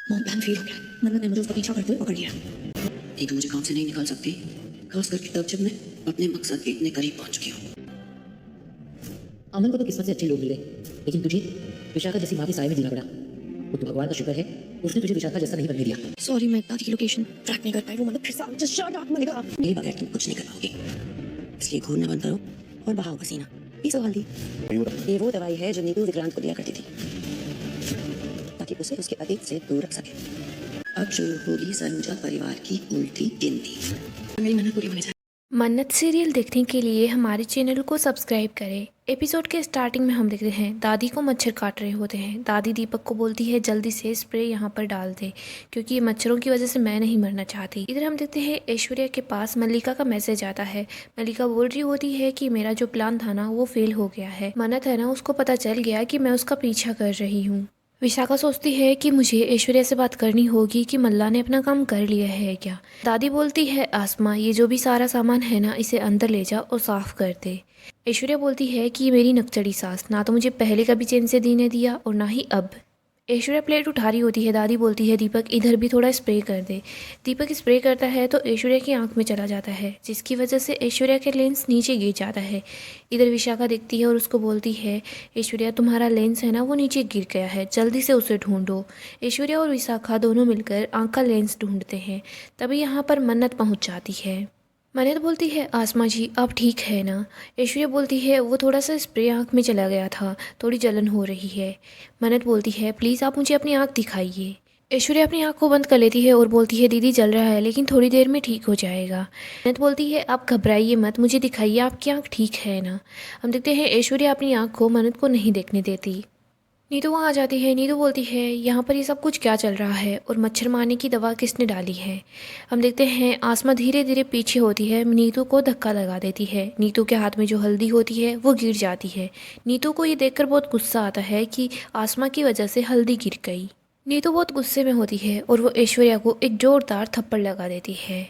Mom plan fail हो गया। मन्नत ने मुझे उसका पीछा करते हुए पकड़ लिया। नहीं तो मुझे काम से नहीं निकाल सकती, खास करके तब जब मैं अपने मकसद के इतने करीब पहुंच चुकी हूँ। अमन को तो किस्मत से अच्छे लोग मिले, लेकिन तुझे विशाखा जैसी माँ के साए में जीना पड़ा। वो तो भगवान का शुक्र है, उसने तुझे विशाखा जैसा नहीं बनने दिया। सॉरी, मैं दादी की लोकेशन ट्रैक नहीं कर पाई। वो मतलब फिर से just shut up, मैंने कहा मेरे बगैर तुम कुछ नहीं कर पाओगे, इसलिए घूरना बंद करो और बहाओ पसीना। पीसो हल्दी। ये वो दवाई है जो नीतू विक्रांत को दिया करती थी ताकि उसे उसके अतीत से दूर रख सके। अब शुरू होगी सरोजा परिवार की उल्टी गिनती। मेरी मन्नत पूरी होने जाए। मन्नत सीरियल देखने के लिए हमारे चैनल को सब्सक्राइब करें। एपिसोड के स्टार्टिंग में हम देखते हैं दादी को मच्छर काट रहे होते हैं। दादी दीपक को बोलती है जल्दी से स्प्रे यहाँ पर डाल दे, क्योंकि ये मच्छरों की वजह से मैं नहीं मरना चाहती। इधर हम देखते हैं ऐश्वर्या के पास मल्लिका का मैसेज आता है। मल्लिका बोल रही होती है कि मेरा जो प्लान था ना वो फेल हो गया है। मन्नत है ना, उसको पता चल गया कि मैं उसका पीछा कर रही हूँ। विशाखा सोचती है कि मुझे ऐश्वर्या से बात करनी होगी कि मल्ला ने अपना काम कर लिया है क्या। दादी बोलती है आसमा, ये जो भी सारा सामान है ना इसे अंदर ले जा और साफ कर दे। ऐश्वर्या बोलती है कि मेरी नकचड़ी सास ना तो मुझे पहले कभी चैन से जीने दिया और ना ही अब। ऐश्वर्या प्लेट उठा रही होती है। दादी बोलती है दीपक इधर भी थोड़ा स्प्रे कर दे। दीपक स्प्रे करता है तो ऐश्वर्या की आंख में चला जाता है, जिसकी वजह से ऐश्वर्या के लेंस नीचे गिर जाता है। इधर विशाखा देखती है और उसको बोलती है ऐश्वर्या तुम्हारा लेंस है ना वो नीचे गिर गया है, जल्दी से उसे ढूंढो। ऐश्वर्या और विशाखा दोनों मिलकर आंख का लेंस ढूंढते हैं। तभी यहाँ पर मन्नत पहुँच जाती है। मन्नत बोलती है आसमा जी आप ठीक है ना। ऐश्वर्या बोलती है वो थोड़ा सा स्प्रे आँख में चला गया था, थोड़ी जलन हो रही है। मन्नत बोलती है प्लीज़ आप मुझे अपनी आँख दिखाइए। ऐश्वर्या अपनी आँख को बंद कर लेती है और बोलती है दीदी जल रहा है लेकिन थोड़ी देर में ठीक हो जाएगा। मन्नत बोलती है आप घबराइए मत, मुझे दिखाइए आपकी आँख ठीक है ना। हम देखते हैं ऐश्वर्या अपनी आँख को मन्नत को नहीं देखने देती। नीतू वहाँ आ जाती है। नीतू बोलती है यहाँ पर ये सब कुछ क्या चल रहा है और मच्छर मारने की दवा किसने डाली है। हम देखते हैं आसमा धीरे धीरे पीछे होती है, नीतू को धक्का लगा देती है। नीतू के हाथ में जो हल्दी होती है वो गिर जाती है। नीतू को ये देखकर बहुत गुस्सा आता है कि आसमा की वजह से हल्दी गिर गई। नीतू बहुत गुस्से में होती है और वो ऐश्वर्या को एक जोरदार थप्पड़ लगा देती है।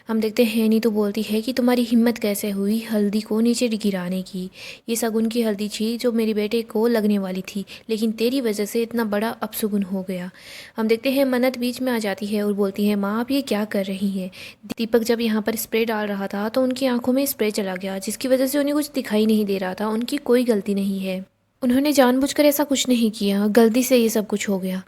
हम देखते हैं नीतू बोलती है कि तुम्हारी हिम्मत कैसे हुई हल्दी को नीचे गिराने की। ये शगुन की हल्दी थी जो मेरे बेटे को लगने वाली थी, लेकिन तेरी वजह से इतना बड़ा अपशगुन हो गया। हम देखते हैं मन्नत बीच में आ जाती है और बोलती है माँ आप ये क्या कर रही हैं। दीपक जब यहाँ पर स्प्रे डाल रहा था तो उनकी आंखों में स्प्रे चला गया, जिसकी वजह से उन्हें कुछ दिखाई नहीं दे रहा था। उनकी कोई गलती नहीं है, उन्होंने जानबूझकर ऐसा कुछ नहीं किया, गलती से ये सब कुछ हो गया।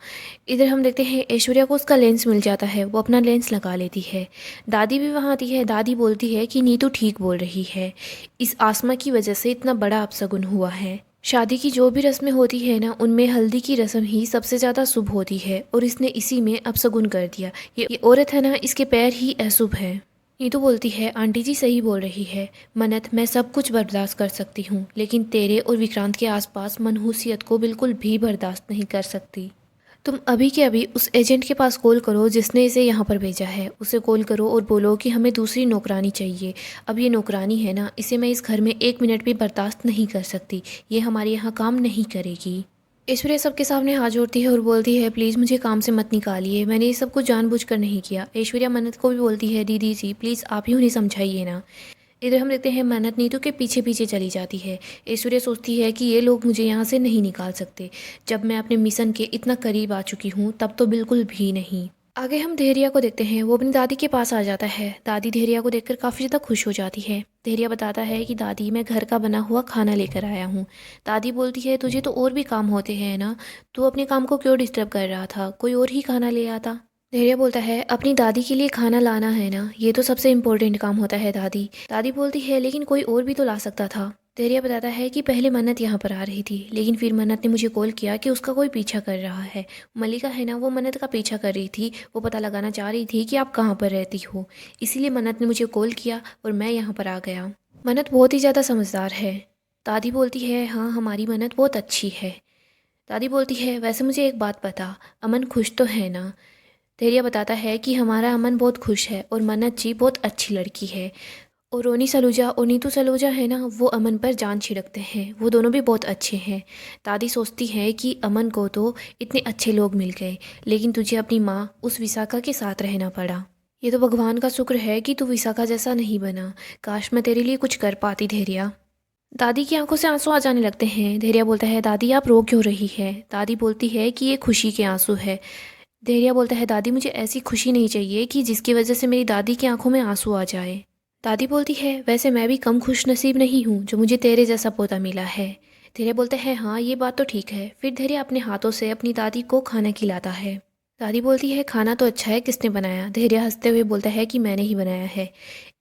इधर हम देखते हैं ऐश्वर्या को उसका लेंस मिल जाता है, वो अपना लेंस लगा लेती है। दादी भी वहाँ आती है। दादी बोलती है कि नीतू ठीक बोल रही है, इस आसमा की वजह से इतना बड़ा अपशगुन हुआ है। शादी की जो भी रस्में होती है ना उनमें हल्दी की रस्म ही सबसे ज़्यादा शुभ होती है और इसने इसी में अपशगुन कर दिया। ये औरत है ना इसके पैर ही अशुभ है। नीतू बोलती है आंटी जी सही बोल रही है मन्नत, मैं सब कुछ बर्दाश्त कर सकती हूँ लेकिन तेरे और विक्रांत के आसपास मनहूसियत को बिल्कुल भी बर्दाश्त नहीं कर सकती। तुम अभी के अभी उस एजेंट के पास कॉल करो जिसने इसे यहाँ पर भेजा है, उसे कॉल करो और बोलो कि हमें दूसरी नौकरानी चाहिए। अब ये नौकरानी है ना इसे मैं इस घर में 1 मिनट भी बर्दाश्त नहीं कर सकती, ये हमारे यहाँ काम नहीं करेगी। ऐश्वर्या सबके सामने हाथ जोड़ती है और बोलती है प्लीज़ मुझे काम से मत निकालिए, मैंने ये सब कुछ जानबूझकर नहीं किया। ऐश्वर्या मन्नत को भी बोलती है दीदी जी प्लीज़ आप ही उन्हें समझाइए ना। इधर हम देखते हैं मन्नत नीतू के पीछे पीछे चली जाती है। ऐश्वर्या सोचती है कि ये लोग मुझे यहाँ से नहीं निकाल सकते, जब मैं अपने मिशन के इतना करीब आ चुकी हूँ तब तो बिल्कुल भी नहीं। आगे हम धैर्या को देखते हैं। वो अपनी दादी के पास आ जाता है। दादी धैर्या को देखकर काफ़ी ज़्यादा खुश हो जाती है। धैर्या बताता है कि दादी मैं घर का बना हुआ खाना लेकर आया हूँ। दादी बोलती है तुझे तो और भी काम होते हैं ना, तू अपने काम को क्यों डिस्टर्ब कर रहा था, कोई और ही खाना ले आता। धैर्य बोलता है अपनी दादी के लिए खाना लाना है ना, ये तो सबसे इम्पोर्टेंट काम होता है दादी। दादी बोलती है लेकिन कोई और भी तो ला सकता था। धैर्य बताता है कि पहले मन्नत यहाँ पर आ रही थी, लेकिन फिर मन्नत ने मुझे कॉल किया कि उसका कोई पीछा कर रहा है। मल्लिका है ना वो मन्नत का पीछा कर रही थी, वो पता लगाना चाह रही थी कि आप कहाँ पर रहती हो, इसीलिए मन्नत ने मुझे कॉल किया और मैं यहाँ पर आ गया। मन्नत बहुत ही ज़्यादा समझदार है। दादी बोलती है हाँ हमारी मन्नत बहुत अच्छी है। दादी बोलती है वैसे मुझे एक बात बता, अमन खुश तो है ना। धैर्य बताता है कि हमारा अमन बहुत खुश है और मन्नत जी बहुत अच्छी लड़की है, और रोनी सलूजा और नीतू सलूजा है ना वो अमन पर जान छिड़कते हैं, वो दोनों भी बहुत अच्छे हैं। दादी सोचती है कि अमन को तो इतने अच्छे लोग मिल गए, लेकिन तुझे अपनी माँ उस विशाखा के साथ रहना पड़ा। ये तो भगवान का शुक्र है कि तू विशाखा जैसा नहीं बना, काश मैं तेरे लिए कुछ कर पाती धैर्या। दादी की आंखों से आंसू आ जाने लगते हैं। धैर्या बोलता है दादी आप रो क्यों रही है। दादी बोलती है कि ये खुशी के आंसू है। धैर्य बोलता है दादी मुझे ऐसी खुशी नहीं चाहिए कि जिसकी वजह से मेरी दादी की आंखों में आंसू आ जाए। दादी बोलती है वैसे मैं भी कम खुश नसीब नहीं हूँ जो मुझे तेरे जैसा पोता मिला है। धैर्य बोलता है हाँ ये बात तो ठीक है। फिर धैर्य अपने हाथों से अपनी दादी को खाना खिलाता है। दादी बोलती है खाना तो अच्छा है, किसने बनाया? धैर्य हंसते हुए बोलता है कि मैंने ही बनाया है।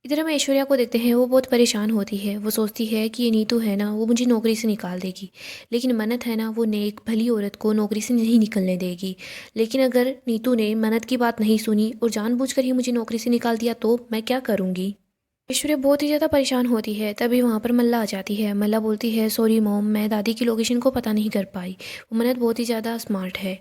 इधर हम ऐश्वर्या को देखते हैं, वो बहुत परेशान होती है। वो सोचती है कि ये नीतू है ना वो मुझे नौकरी से निकाल देगी, लेकिन मन्नत है ना वो नेक भली औरत को नौकरी से नहीं निकलने देगी। लेकिन अगर नीतू ने मन्नत की बात नहीं सुनी और जानबूझकर ही मुझे नौकरी से निकाल दिया तो मैं क्या करूँगी? ऐश्वर्या बहुत ही ज़्यादा परेशान होती है। तभी वहाँ पर मल्ला आ जाती है। मल्ला बोलती है सॉरी मॉम, मैं दादी की लोकेशन को पता नहीं कर पाई। वो मन्नत बहुत ही ज़्यादा स्मार्ट है।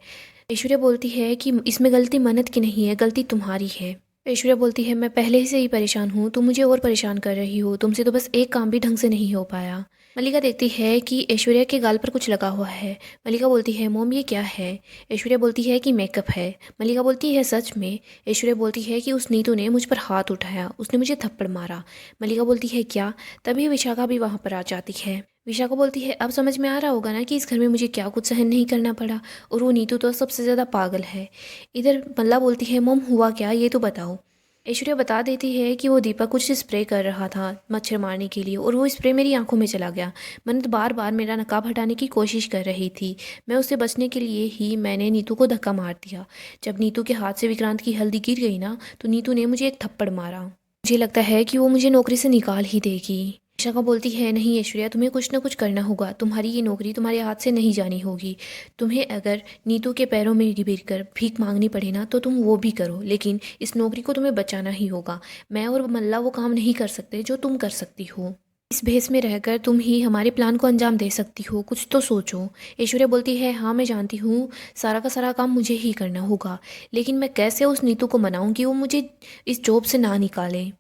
ऐश्वर्या बोलती है कि इसमें गलती मन्नत की नहीं है, गलती तुम्हारी है। ऐश्वर्या बोलती है मैं पहले से ही परेशान हूँ, तुम मुझे और परेशान कर रही हो, तुमसे तो बस एक काम भी ढंग से नहीं हो पाया। मल्लिका देखती है कि ऐश्वर्या के गाल पर कुछ लगा हुआ है। मल्लिका बोलती है मोम ये क्या है? ऐश्वर्या बोलती है कि मेकअप है। मल्लिका बोलती है सच में? ऐश्वर्या बोलती है कि उस नीतू ने मुझ पर हाथ उठाया, उसने मुझे थप्पड़ मारा। मल्लिका बोलती है क्या? तभी विशाखा भी वहाँ पर आ जाती है। विशाखा बोलती है अब समझ में आ रहा होगा ना कि इस घर में मुझे क्या कुछ सहन नहीं करना पड़ा, और वो नीतू तो सबसे ज़्यादा पागल है। इधर मल्ला बोलती है मोम हुआ क्या ये तो बताओ। ऐश्वर्या बता देती है कि वो दीपक कुछ स्प्रे कर रहा था मच्छर मारने के लिए, और वो स्प्रे मेरी आंखों में चला गया। मन्नत बार बार मेरा नकाब हटाने की कोशिश कर रही थी, मैं उससे बचने के लिए ही मैंने नीतू को धक्का मार दिया। जब नीतू के हाथ से विक्रांत की हल्दी गिर गई ना तो नीतू ने मुझे एक थप्पड़ मारा। मुझे लगता है कि वो मुझे नौकरी से निकाल ही देगी। विशाखा बोलती है नहीं ऐश्वर्या, तुम्हें कुछ ना कुछ करना होगा, तुम्हारी ये नौकरी तुम्हारे हाथ से नहीं जानी होगी। तुम्हें अगर नीतू के पैरों में गिर कर भीख मांगनी पड़े ना तो तुम वो भी करो, लेकिन इस नौकरी को तुम्हें बचाना ही होगा। मैं और मल्ला वो काम नहीं कर सकते जो तुम कर सकती हो। इस भेस में रहकर तुम ही हमारे प्लान को अंजाम दे सकती हो, कुछ तो सोचो। ऐश्वर्या बोलती है हाँ मैं जानती हूँ सारा का सारा काम मुझे ही करना होगा, लेकिन मैं कैसे उस नीतू को मनाऊँ कि वो मुझे इस जॉब से ना निकाले।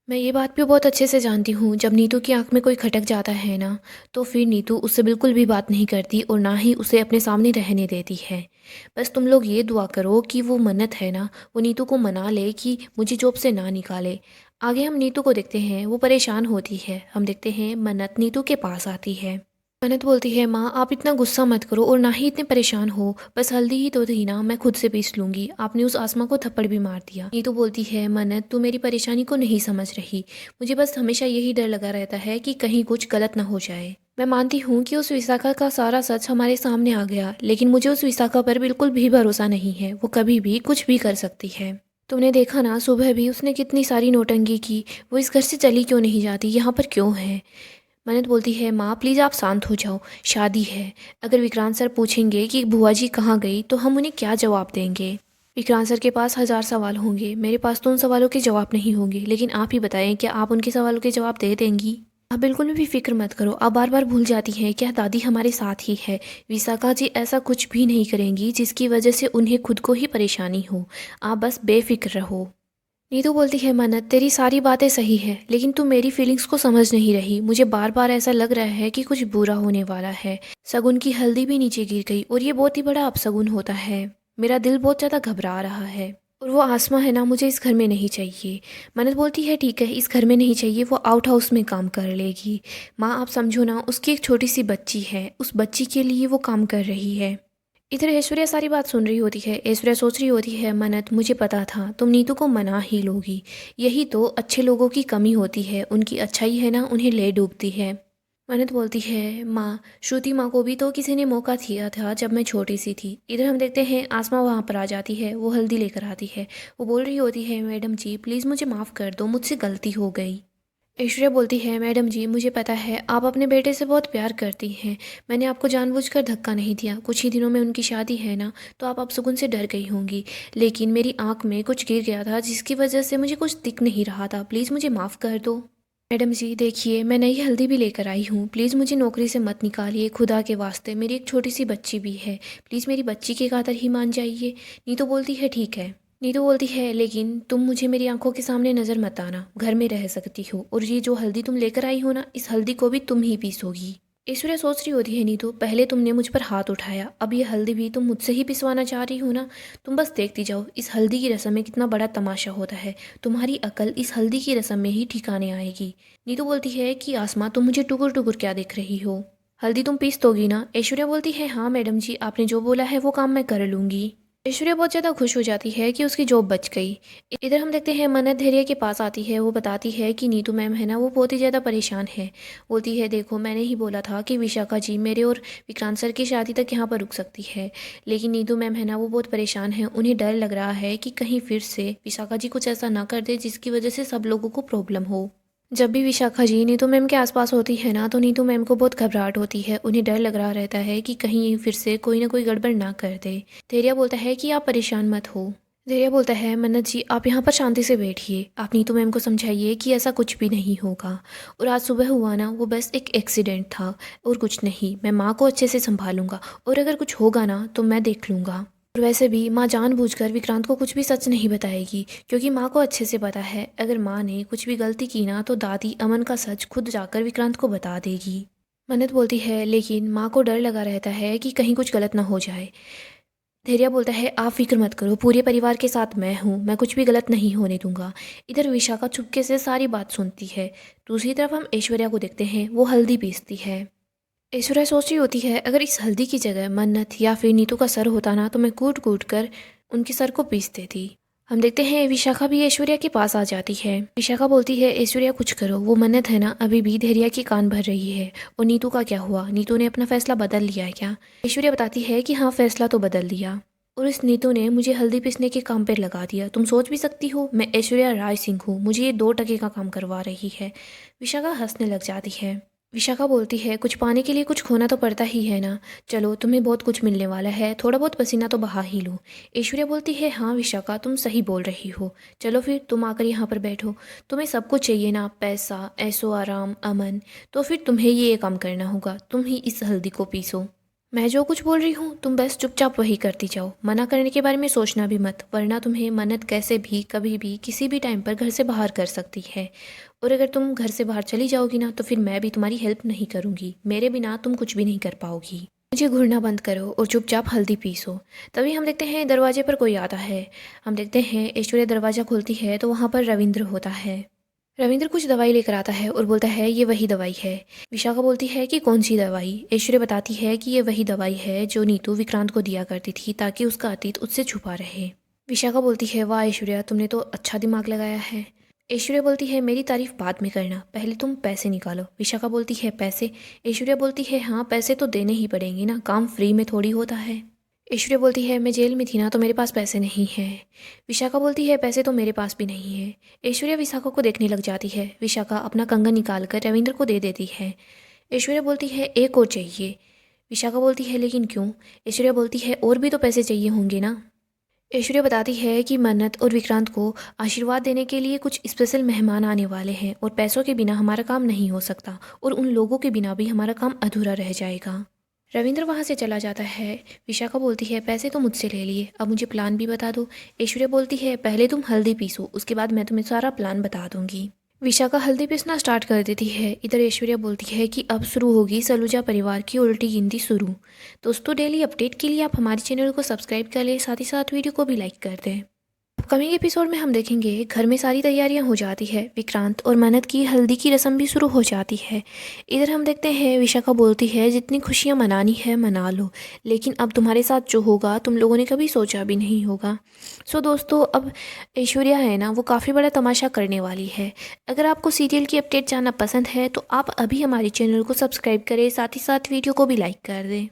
मैं ये बात भी बहुत अच्छे से जानती हूँ, जब नीतू की आंख में कोई खटक जाता है ना तो फिर नीतू उससे बिल्कुल भी बात नहीं करती और ना ही उसे अपने सामने रहने देती है। बस तुम लोग ये दुआ करो कि वो मन्नत है ना वो नीतू को मना ले कि मुझे जॉब से ना निकाले। आगे हम नीतू को देखते हैं, वो परेशान होती है। हम देखते हैं मन्नत नीतू के पास आती है। मन्नत बोलती है माँ आप इतना गुस्सा मत करो और ना ही इतने परेशान हो, बस हल्दी ही तो थी ना, मैं खुद से पीस लूंगी। आपने उस आसमा को थप्पड़ भी मार दिया। नीतू बोलती है मन्नत तू मेरी परेशानी को नहीं समझ रही, मुझे बस हमेशा यही डर लगा रहता है कि कहीं कुछ गलत ना हो जाए। मैं मानती हूँ कि उस विशाखा का सारा सच हमारे सामने आ गया, लेकिन मुझे उस विशाखा पर बिल्कुल भी भरोसा नहीं है, वो कभी भी कुछ भी कर सकती है। तुमने देखा ना सुबह भी उसने कितनी सारी नौटंकी की, वो इस घर से चली क्यों नहीं जाती, यहाँ पर क्यों है? मन्नत बोलती है माँ प्लीज़ आप शांत हो जाओ, शादी है। अगर विक्रांत सर पूछेंगे कि बुआ जी कहाँ गई तो हम उन्हें क्या जवाब देंगे? विक्रांत सर के पास 1000 सवाल होंगे, मेरे पास तो उन सवालों के जवाब नहीं होंगे, लेकिन आप ही बताएं क्या आप उनके सवालों के जवाब दे देंगी? आप बिल्कुल भी फिक्र मत करो, आप बार बार भूल जाती हैं क्या दादी हमारे साथ ही है। विशाखा जी ऐसा कुछ भी नहीं करेंगी जिसकी वजह से उन्हें खुद को ही परेशानी हो, आप बस बेफिक्र रहो। नीतू बोलती है मन्नत तेरी सारी बातें सही है, लेकिन तू मेरी फीलिंग्स को समझ नहीं रही। मुझे बार बार ऐसा लग रहा है कि कुछ बुरा होने वाला है। शगुन की हल्दी भी नीचे गिर गई और ये बहुत ही बड़ा अपशगुन होता है। मेरा दिल बहुत ज़्यादा घबरा रहा है, और वो आसमा है ना मुझे इस घर में नहीं चाहिए। मन्नत बोलती है ठीक है इस घर में नहीं चाहिए, वो आउट हाउस में काम कर लेगी। माँ आप समझो ना, उसकी एक छोटी सी बच्ची है, उस बच्ची के लिए वो काम कर रही है। इधर ऐश्वर्या सारी बात सुन रही होती है। ऐश्वर्या सोच रही होती है मन्नत मुझे पता था तुम नीतू को मना ही लोगी, यही तो अच्छे लोगों की कमी होती है, उनकी अच्छाई है ना उन्हें ले डूबती है। मन्नत बोलती है माँ श्रुति माँ को भी तो किसी ने मौका दिया था जब मैं छोटी सी थी। इधर हम देखते हैं आसमा वहाँ पर आ जाती है, वो हल्दी लेकर आती है। वो बोल रही होती है मैडम जी प्लीज़ मुझे माफ़ कर दो, मुझसे गलती हो गई। ऐश्वर्या बोलती है मैडम जी मुझे पता है आप अपने बेटे से बहुत प्यार करती हैं, मैंने आपको जानबूझकर धक्का नहीं दिया। कुछ ही दिनों में उनकी शादी है ना तो आप अपशगुन से डर गई होंगी, लेकिन मेरी आंख में कुछ गिर गया था जिसकी वजह से मुझे कुछ दिख नहीं रहा था, प्लीज़ मुझे माफ़ कर दो। मैडम जी देखिए मैं नई हल्दी भी लेकर आई हूँ, प्लीज़ मुझे नौकरी से मत निकालिए, खुदा के वास्ते मेरी एक छोटी सी बच्ची भी है, प्लीज़ मेरी बच्ची की खातिर ही मान जाइए। नीतू बोलती है ठीक है। नीतू बोलती है लेकिन तुम मुझे मेरी आंखों के सामने नज़र मत आना, घर में रह सकती हो, और ये जो हल्दी तुम लेकर आई हो ना इस हल्दी को भी तुम ही पीसोगी। ऐश्वर्या सोच रही होती है नीतू पहले तुमने मुझ पर हाथ उठाया, अब ये हल्दी भी तुम मुझसे ही पिसवाना चाह रही हो ना, तुम बस देखती जाओ इस हल्दी की रस्म में कितना बड़ा तमाशा होता है, तुम्हारी अकल इस हल्दी की रस्म में ही ठिकाने आएगी। नीतू बोलती है कि आसमा तुम मुझे टुकुर टुकुर क्या देख रही हो, हल्दी तुम पीस दोगी ना? ऐश्वर्या बोलती है हाँ मैडम जी आपने जो बोला है वो काम मैं कर लूँगी। ऐश्वर्या बहुत ज़्यादा खुश हो जाती है कि उसकी जॉब बच गई। इधर हम देखते हैं मन्नत धैर्य के पास आती है। वो बताती है कि नीतू मैम है ना, वो बहुत ही ज़्यादा परेशान है। बोलती है देखो, मैंने ही बोला था कि विशाखा जी मेरे और विक्रांत सर की शादी तक यहाँ पर रुक सकती है, लेकिन नीतू मैम है ना, वो बहुत परेशान है। उन्हें डर लग रहा है कि कहीं फिर से विशाखा जी कुछ ऐसा ना कर दे जिसकी वजह से सब लोगों को प्रॉब्लम हो। जब भी विशाखा जी नीतू मैम के आसपास होती है ना, तो नीतू मैम को बहुत घबराहट होती है। उन्हें डर लग रहा रहता है कि कहीं फिर से कोई ना कोई गड़बड़ ना कर दे। धैर्य बोलता है कि आप परेशान मत हो। धैर्य बोलता है मन्नत जी, आप यहाँ पर शांति से बैठिए। आप नीतू मैम को समझाइए कि ऐसा कुछ भी नहीं होगा, और आज सुबह हुआ ना, वो बस एक एक्सीडेंट था और कुछ नहीं। मैं माँ को अच्छे से संभालूंगा, और अगर कुछ होगा ना तो मैं देख लूँगा। और वैसे भी माँ जानबूझकर विक्रांत को कुछ भी सच नहीं बताएगी, क्योंकि माँ को अच्छे से पता है अगर माँ ने कुछ भी गलती की ना तो दादी अमन का सच खुद जाकर विक्रांत को बता देगी। मन्नत बोलती है लेकिन माँ को डर लगा रहता है कि कहीं कुछ गलत ना हो जाए। धैर्य बोलता है आप फिक्र मत करो, पूरे परिवार के साथ मैं हूँ, मैं कुछ भी गलत नहीं होने दूंगा। इधर विशाखा चुपके से सारी बात सुनती है। दूसरी तरफ हम ऐश्वर्या को देखते हैं, वो हल्दी पीसती है। ऐश्वर्या सोच रही होती है अगर इस हल्दी की जगह मन्नत या फिर नीतू का सर होता ना तो मैं कूट कूट कर उनके सर को पीस देती। हम देखते हैं विशाखा भी ऐश्वर्या के पास आ जाती है। विशाखा बोलती है ऐश्वर्या कुछ करो, वो मन्नत है ना अभी भी धैर्य की कान भर रही है। और नीतू का क्या हुआ, नीतू ने अपना फैसला बदल लिया है क्या? ऐश्वर्या बताती है कि हाँ, फैसला तो बदल लिया, और इस नीतू ने मुझे हल्दी पीसने के काम पर लगा दिया। तुम सोच भी सकती हो, मैं ऐश्वर्या राय सिंह हूँ, मुझे ये 2 टके का काम करवा रही है। विशाखा हंसने लग जाती है। विशाखा बोलती है कुछ पाने के लिए कुछ खोना तो पड़ता ही है ना, चलो तुम्हें बहुत कुछ मिलने वाला है, थोड़ा बहुत पसीना तो बहा ही लो। ऐश्वर्या बोलती है हाँ विशाखा, तुम सही बोल रही हो, चलो फिर तुम आकर यहाँ पर बैठो। तुम्हें सब कुछ चाहिए ना, पैसा, ऐशो आराम, अमन, तो फिर तुम्हें ये काम करना होगा, तुम ही इस हल्दी को पीसो। मैं जो कुछ बोल रही हूँ तुम बस चुपचाप वही करती जाओ, मना करने के बारे में सोचना भी मत, वरना तुम्हें मन्नत कैसे भी कभी भी किसी भी टाइम पर घर से बाहर कर सकती है। और अगर तुम घर से बाहर चली जाओगी ना तो फिर मैं भी तुम्हारी हेल्प नहीं करूँगी, मेरे बिना तुम कुछ भी नहीं कर पाओगी। मुझे घूरना बंद करो और चुपचाप हल्दी पीसो। तभी हम देखते हैं दरवाजे पर कोई आता है। हम देखते हैं ऐश्वर्या दरवाज़ा खोलती है तो वहाँ पर रविंद्र होता है। रविंद्र कुछ दवाई लेकर आता है और बोलता है ये वही दवाई है। विशाखा बोलती है कि कौन सी दवाई? ऐश्वर्या बताती है कि ये वही दवाई है जो नीतू विक्रांत को दिया करती थी ताकि उसका अतीत उससे छुपा रहे। विशाखा बोलती है वाह ऐश्वर्या, तुमने तो अच्छा दिमाग लगाया है। ऐश्वर्या बोलती है मेरी तारीफ बाद में करना, पहले तुम पैसे निकालो। विशाखा बोलती है पैसे? ऐश्वर्या बोलती है हाँ, पैसे तो देने ही पड़ेंगे ना, काम फ्री में थोड़ी होता है। ऐश्वर्या बोलती है मैं जेल में थी ना तो मेरे पास पैसे नहीं हैं। विशाखा बोलती है पैसे तो मेरे पास भी नहीं है। ऐश्वर्या विशाखा को देखने लग जाती है। विशाखा अपना कंगन निकाल कर रविंद्र को दे देती है। ऐश्वर्या बोलती है एक और चाहिए। विशाखा बोलती है लेकिन क्यों? ऐश्वर्या बोलती है और भी तो पैसे चाहिए होंगे ना। ऐश्वर्या बताती है कि मन्नत और विक्रांत को आशीर्वाद देने के लिए कुछ स्पेशल मेहमान आने वाले हैं, और पैसों के बिना हमारा काम नहीं हो सकता, और उन लोगों के बिना भी हमारा काम अधूरा रह जाएगा। रविंद्र वहाँ से चला जाता है। विशाखा बोलती है पैसे तो मुझसे ले लिए, अब मुझे प्लान भी बता दो। ऐश्वर्या बोलती है पहले तुम हल्दी पीसो, उसके बाद मैं तुम्हें सारा प्लान बता दूंगी। विशाखा हल्दी पीसना स्टार्ट कर देती है। इधर ऐश्वर्या बोलती है कि अब शुरू होगी सलूजा परिवार की उल्टी गिनती शुरू। दोस्तों डेली अपडेट के लिए आप हमारे चैनल को सब्सक्राइब कर लें, साथ ही साथ वीडियो को भी लाइक कर दें। अपकमिंग एपिसोड में हम देखेंगे घर में सारी तैयारियां हो जाती है, विक्रांत और मन्नत की हल्दी की रस्म भी शुरू हो जाती है। इधर हम देखते हैं विशाखा बोलती है जितनी खुशियां मनानी है मना लो, लेकिन अब तुम्हारे साथ जो होगा तुम लोगों ने कभी सोचा भी नहीं होगा। सो दोस्तों अब ऐश्वर्या है ना, वो काफ़ी बड़ा तमाशा करने वाली है। अगर आपको सीरियल की अपडेट जानना पसंद है तो आप अभी हमारे चैनल को सब्सक्राइब करें, साथ ही साथ वीडियो को भी लाइक कर दें।